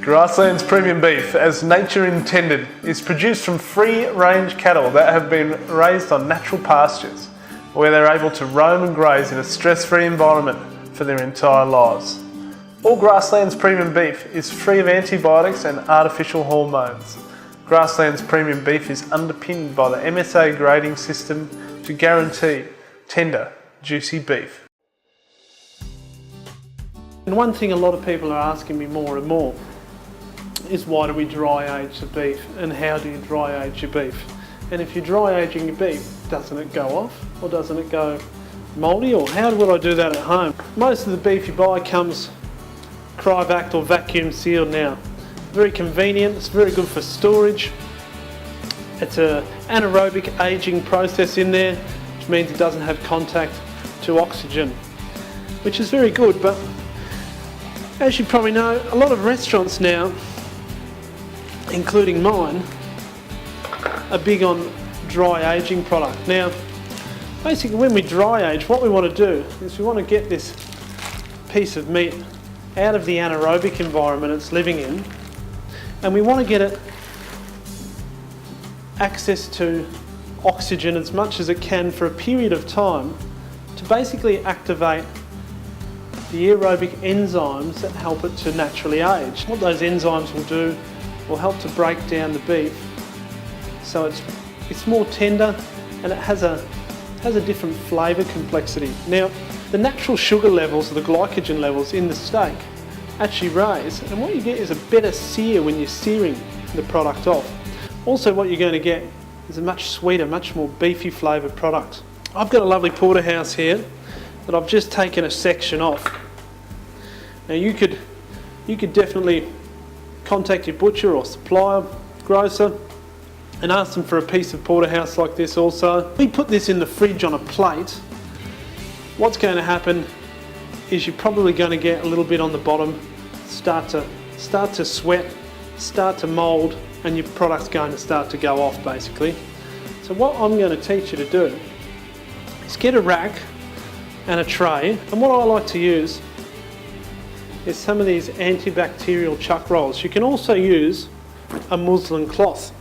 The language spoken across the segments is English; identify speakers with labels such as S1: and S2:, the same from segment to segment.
S1: Grasslands premium beef, as nature intended, is produced from free-range cattle that have been raised on natural pastures, where they're able to roam and graze in a stress-free environment for their entire lives. All Grasslands premium beef is free of antibiotics and artificial hormones. Grasslands premium beef is underpinned by the MSA grading system to guarantee tender, juicy beef.
S2: And one thing a lot of people are asking me more and more is, why do we dry age the beef, and how do you dry age your beef? And if you're dry aging your beef, doesn't it go off, or doesn't it go mouldy, or how would I do that at home? Most of the beef you buy comes cryovac or vacuum sealed now. Very convenient, it's very good for storage. It's an anaerobic aging process in there, which means it doesn't have contact to oxygen, which is very good. But as you probably know, a lot of restaurants now, including mine, are big on dry aging product. Now, basically when we dry age, what we want to do is we want to get this piece of meat out of the anaerobic environment it's living in, and we want to get it access to oxygen as much as it can for a period of time to basically activate the aerobic enzymes that help it to naturally age. What those enzymes will do will help to break down the beef so it's more tender, and it has a different flavour complexity. Now, the natural sugar levels, the glycogen levels in the steak actually raise, and what you get is a better sear when you're searing the product off. Also, what you're going to get is a much sweeter, much more beefy flavoured product. I've got a lovely porterhouse here that I've just taken a section off. Now you could definitely contact your butcher or supplier, grocer, and ask them for a piece of porterhouse like this also. We put this in the fridge on a plate. What's going to happen is you're probably going to get a little bit on the bottom, start to sweat, start to mould, and your product's going to start to go off basically. So what I'm going to teach you to do is get a rack and a tray, and what I like to use is some of these antibacterial chuck rolls. You can also use a muslin cloth,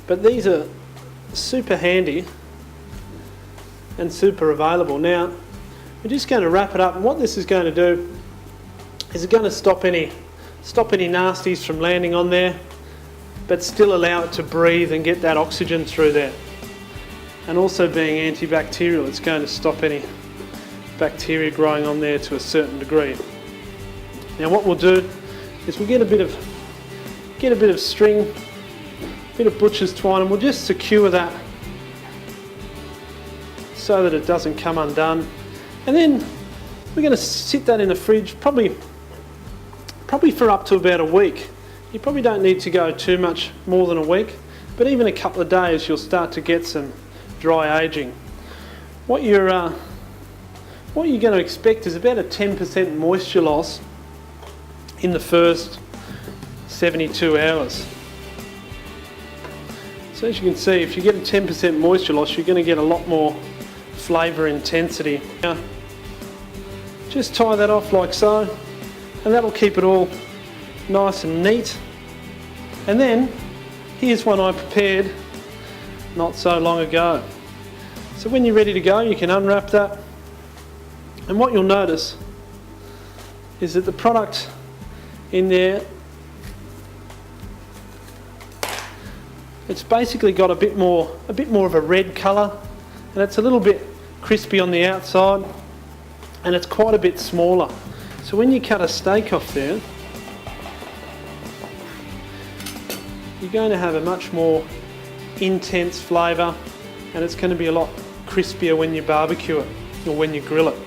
S2: but these are super handy and super available. Now we're just going to wrap it up, and what this is going to do is it's going to stop any nasties from landing on there, but still allow it to breathe and get that oxygen through there. And also, being antibacterial, it's going to stop any bacteria growing on there to a certain degree. Now what we'll do is we'll get a bit of string, a bit of butcher's twine, and we'll just secure that so that it doesn't come undone. And then we're going to sit that in the fridge probably for up to about a week. You probably don't need to go too much more than a week, but even a couple of days you'll start to get some dry aging. What you're going to expect is about a 10% moisture loss in the first 72 hours. So as you can see, if you get a 10% moisture loss, you're going to get a lot more flavour intensity. Now, just tie that off like so, and that'll keep it all nice and neat. And then here's one I prepared not so long ago. So when you're ready to go, you can unwrap that, and what you'll notice is that the product in there, it's basically got a bit more of a red colour, and it's a little bit crispy on the outside, and it's quite a bit smaller. So when you cut a steak off there, you're going to have a much more intense flavour, and it's going to be a lot crispier when you barbecue it or when you grill it.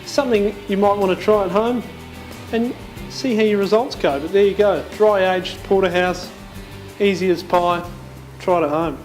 S2: Something you might want to try at home and see how your results go. But there you go, dry aged porterhouse, easy as pie. Try it at home.